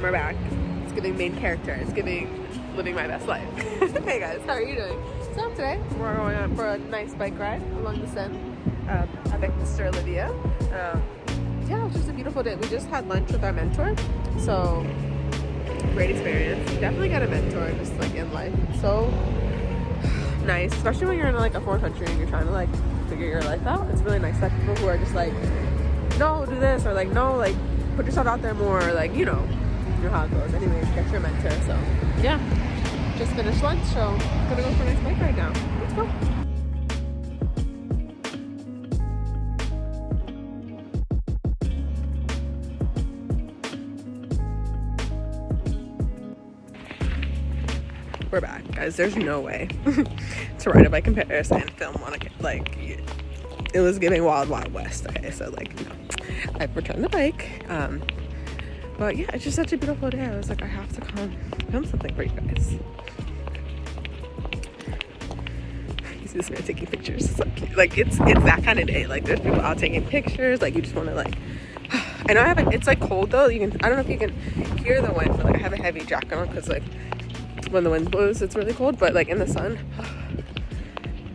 and we're back. It's giving main character. It's giving living my best life. Hey guys, how are you doing? So today we're going out for a nice bike ride along the Seine avec Mr. Olivia. Yeah, it was just a beautiful day. We just had lunch with our mentor, so great experience. Definitely got a mentor just like in life. It's so nice, especially when you're in like a foreign country and you're trying to like figure your life out. It's really nice to have people who are just like, no, do this, or like, no, like put yourself out there more, or like, you know how it goes. Anyways, get your mentor. So yeah, just finished lunch, so gonna go for a nice bike ride now. Let's go. We're back, guys. There's no way to ride a bike in Paris and film on a, like, it was giving wild west. Okay, so like, you know, I've returned the bike, but yeah, it's just such a beautiful day. I was like, I have to come film something for you guys. You see this man taking pictures. It's so cute. Like, it's that kind of day. Like, there's people out taking pictures. Like, you just want to like, I know I have it's like cold though. I don't know if you can hear the wind, but like I have a heavy jacket on because like when the wind blows it's really cold, but like in the sun,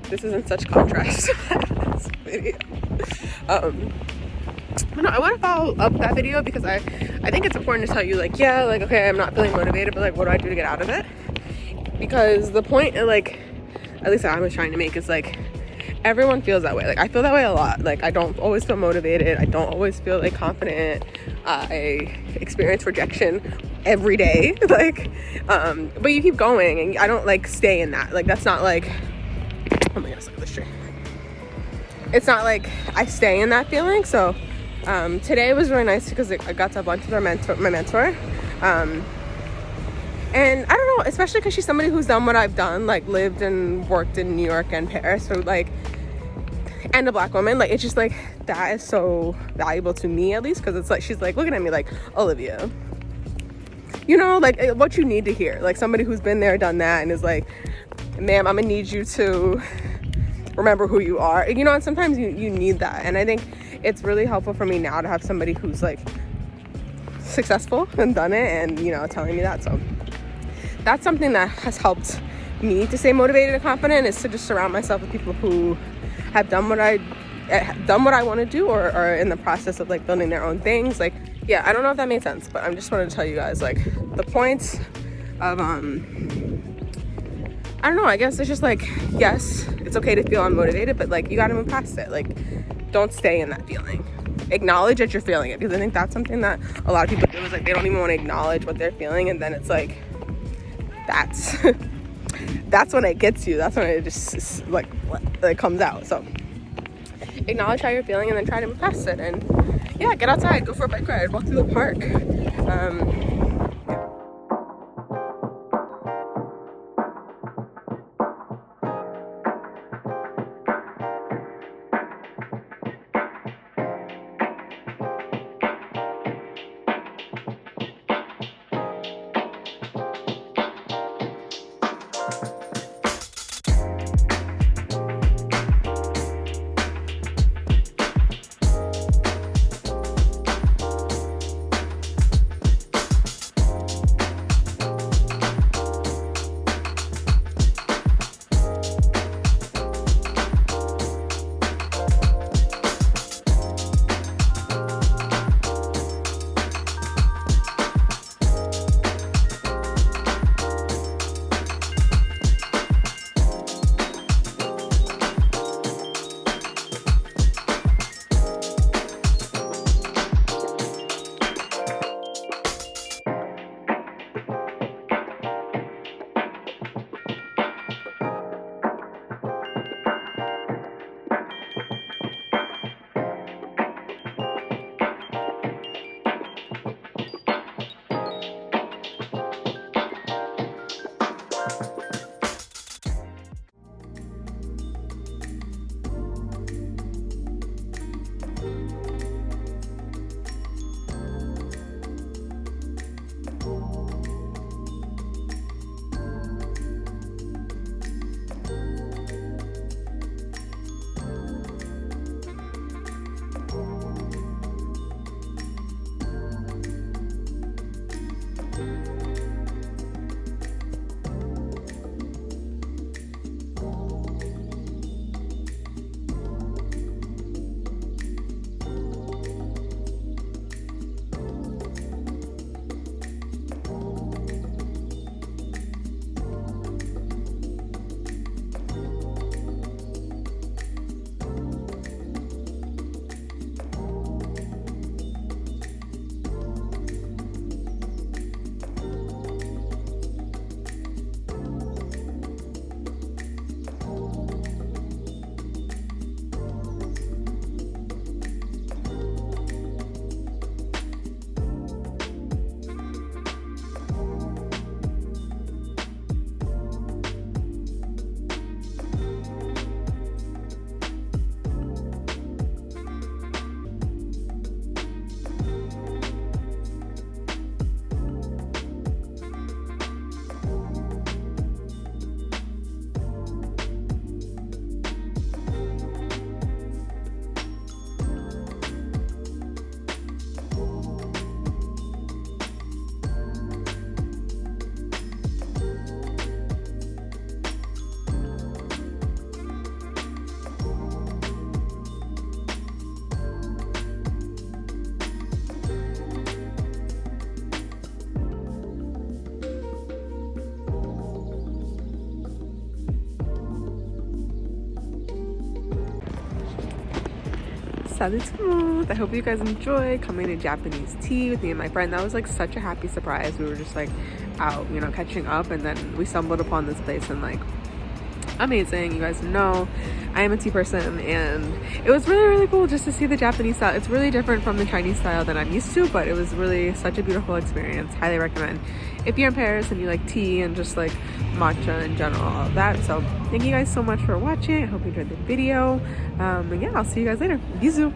this is in such contrast to this video. But no, I want to follow up that video because I think it's important to tell you, like, yeah, like, okay, I'm not feeling motivated, but like, what do I do to get out of it? Because the point, like, at least I was trying to make is like, everyone feels that way. Like, I feel that way a lot. Like, I don't always feel motivated. I don't always feel like confident. I experience rejection every day. Like, but you keep going, and I don't like stay in that. Like, that's not like, oh my gosh, look at this tree. It's not like I stay in that feeling. So today was really nice because I got to have lunch with my mentor. And I don't know, especially because she's somebody who's done what I've done, like lived and worked in New York and Paris, so like, and a black woman. Like, it's just like, that is so valuable to me, at least, because it's like, she's like looking at me like, Olivia, you know, like what you need to hear, like somebody who's been there, done that, and is like, ma'am, I'm gonna need you to remember who you are, you know. And sometimes you need that, and I think it's really helpful for me now to have somebody who's like successful and done it, and you know, telling me that. So that's something that has helped me to stay motivated and confident, is to just surround myself with people who have done what I want to do, or are in the process of like building their own things. Like, yeah, I don't know if that made sense, but I'm just wanted to tell you guys like the points of I don't know, I guess it's just like, yes, it's okay to feel unmotivated, but like, you got to move past it. Like, don't stay in that feeling. Acknowledge that you're feeling it, because I think that's something that a lot of people do, is like, they don't even want to acknowledge what they're feeling, and then it's like, that's when it gets you. That's when it just like comes out. So acknowledge how you're feeling, and then try to move past it. And yeah, get outside, go for a bike ride, walk through the park. salut tout le monde. I hope you guys enjoy coming to Japanese tea with me and my friend. That was like such a happy surprise. We were just like out, you know, catching up, and then we stumbled upon this place and like amazing. You guys know I am a tea person, and it was really cool just to see the Japanese style. It's really different from the Chinese style that I'm used to, but it was really such a beautiful experience. Highly recommend if you're in Paris and you like tea and just like matcha in general, all of that. So thank you guys so much for watching. I hope you enjoyed the video, and yeah, I'll see you guys later. Bisous.